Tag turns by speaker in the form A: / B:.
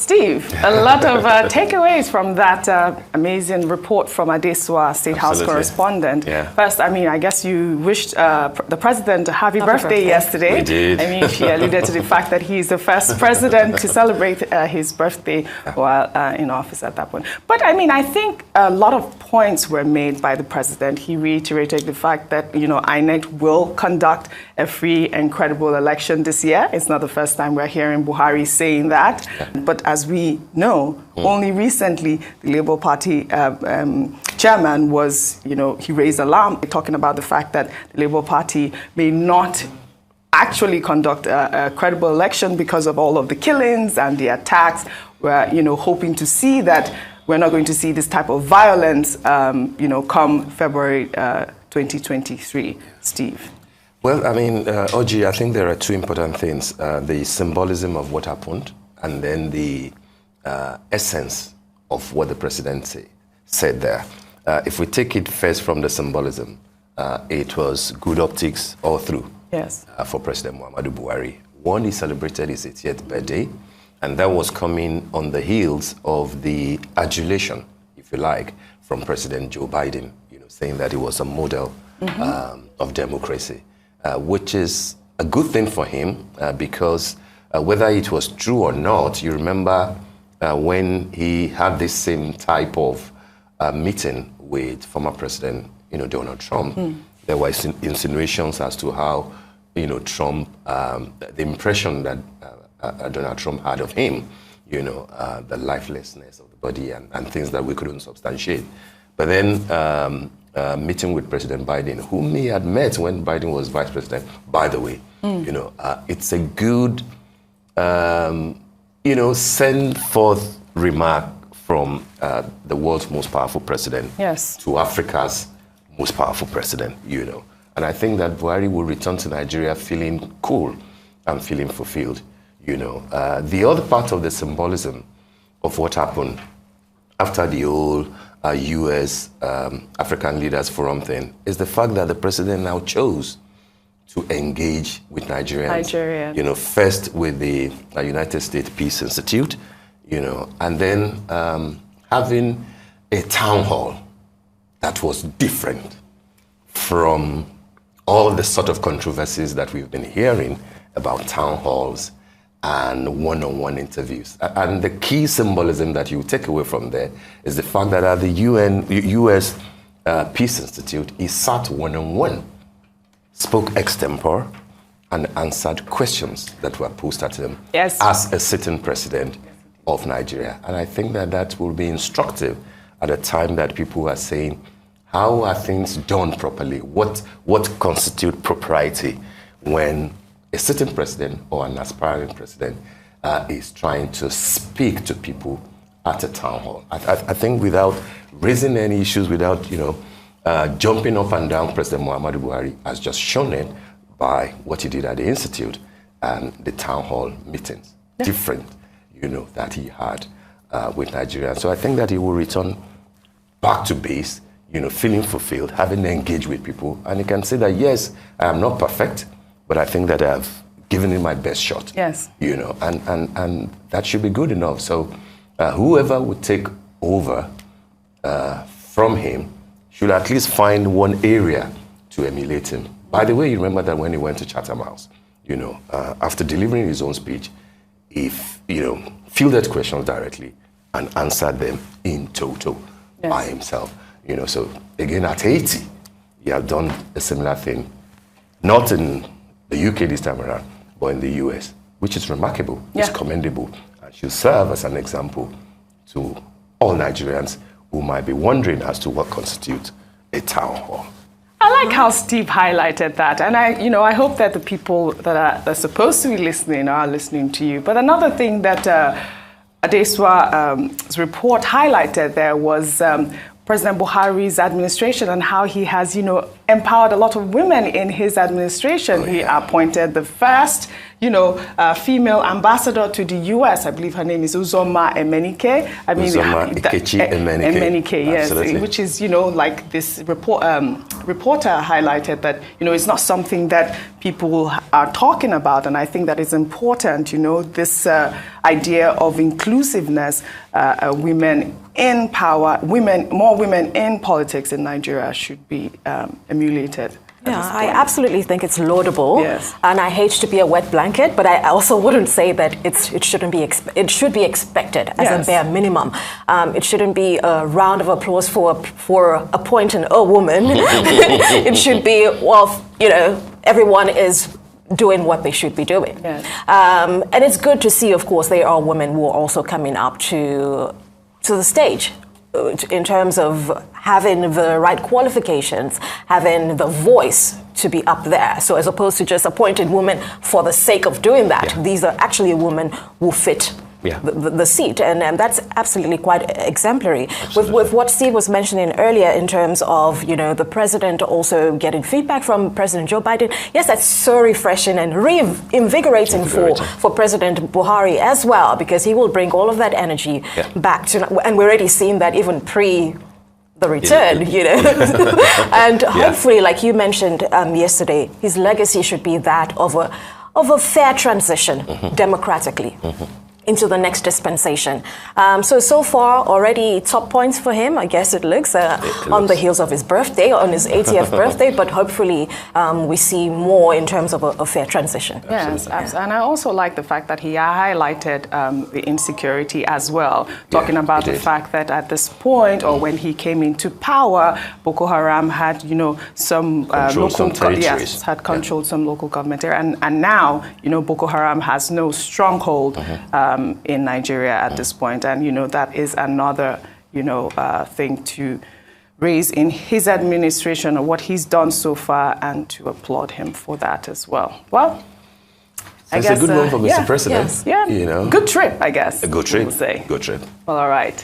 A: Steve, a lot of takeaways from that amazing report from Adesua, State House correspondent.
B: Yeah.
A: First, I mean, I guess you wished the president a happy birthday yesterday.
B: We did.
A: I mean, she alluded to the fact that he's the first president to celebrate his birthday while in office at that point. But I mean, I think a lot of points were made by the president. He reiterated the fact that, you know, INEC will conduct a free and credible election this year. It's not the first time we're hearing Buhari saying that. But as we know, only recently the Labour Party chairman was, you know, he raised alarm talking about the fact that the Labour Party may not actually conduct a credible election because of all of the killings and the attacks. We're, you know, hoping to see that we're not going to see this type of violence, you know, come February 2023. Steve.
B: Well, I mean, Oji, I think there are two important things. The symbolism of what happened and then the essence of what the president said there. If we take it first from the symbolism, it was good optics all through.
A: Yes.
B: For President Muhammadu Buhari. One, he celebrated his 80th birthday, and that was coming on the heels of the adulation, if you like, from President Joe Biden, you know, saying that he was a model of democracy, which is a good thing for him because whether it was true or not, you remember when he had this same type of meeting with former President, you know, Donald Trump. There were insinuations as to how, you know, Trump, the impression that Donald Trump had of him, you know, the lifelessness of the body and things that we couldn't substantiate. But then meeting with President Biden, whom he had met when Biden was vice president, by the way, you know, it's a good, you know, send forth remark from the world's most powerful president to Africa's most powerful president, you know. And I think that Buhari will return to Nigeria feeling cool and feeling fulfilled, you know. The other part of the symbolism of what happened after the whole U.S. African Leaders Forum thing is the fact that the president now chose to engage with Nigerians. You know, first with the United States Peace Institute, you know, and then having a town hall that was different from all the sort of controversies that we've been hearing about town halls and one-on-one interviews. And the key symbolism that you take away from there is the fact that at the U.S. Peace Institute, he sat one-on-one, spoke extempore, and answered questions that were posed at him as a sitting president of Nigeria. And I think that that will be instructive at a time that people are saying, how are things done properly? What constitutes propriety when a sitting president or an aspiring president is trying to speak to people at a town hall? I think without raising any issues, without, you know, jumping up and down, President Muhammadu Buhari has just shown it by what he did at the Institute and the town hall meetings, different, you know, that he had with Nigeria. So I think that he will return back to base, you know, feeling fulfilled, having engaged with people. And he can say that, yes, I am not perfect, but I think that I've given it my best shot. Yes. You know, and that should be good enough. So whoever would take over from him should at least find one area to emulate him. By the way, you remember that when he went to Chatham House, you know, after delivering his own speech, he, you know, fielded questions directly and answered them in toto by himself. You know, so again, at 80, he had done a similar thing, not in the UK this time around, but in the US, which is remarkable, it's commendable, and should serve as an example to all Nigerians who might be wondering as to what constitutes a town hall.
A: I like how Steve highlighted that, and I hope that the people that are supposed to be listening are listening to you. But another thing that Adesua's report highlighted there was President Buhari's administration and how he has, empowered a lot of women in his administration. He appointed the first, female ambassador to the U.S. I believe her name is Uzoma Emenike.
B: Uzoma
A: Emenike, yes. Absolutely. Which is, like this reporter highlighted that, it's not something that people are talking about. And I think that is important, this idea of inclusiveness, women in power, more women in politics in Nigeria should be emulated.
C: Yeah, I absolutely think it's laudable,
A: yes.
C: And I hate to be a wet blanket, but I also wouldn't say that it shouldn't be it should be expected as
A: yes.
C: a bare minimum. It shouldn't be a round of applause for appointing a woman. It should be, everyone is doing what they should be doing.
A: Yes.
C: And it's good to see, of course, there are women who are also coming up to the stage in terms of having the right qualifications, having the voice to be up there. So as opposed to just appointing women for the sake of doing that, these are actually women who fit the seat. And that's absolutely quite exemplary. With what Steve was mentioning earlier in terms of, the president also getting feedback from President Joe Biden. Yes, that's so refreshing and reinvigorating for President Buhari as well, because he will bring all of that energy back to, and we're already seeing that even pre the return, and hopefully, like you mentioned yesterday, his legacy should be that of a fair transition democratically into the next dispensation. So far, already top points for him, I guess it looks, on the heels of his birthday, on his 80th birthday, but hopefully we see more in terms of a fair transition.
A: Yes, absolutely. And I also like the fact that he highlighted the insecurity as well, talking about the fact that at this point, or when he came into power, Boko Haram had, some had controlled some local government area, and now, Boko Haram has no stronghold in Nigeria at this point. And, that is another, thing to raise in his administration or what he's done so far, and to applaud him for that as well. Well, I guess
B: it's a good one for Mr. President.
A: Yes, good trip, I guess.
B: A good trip.
A: Say.
B: Good trip.
A: Well, all right.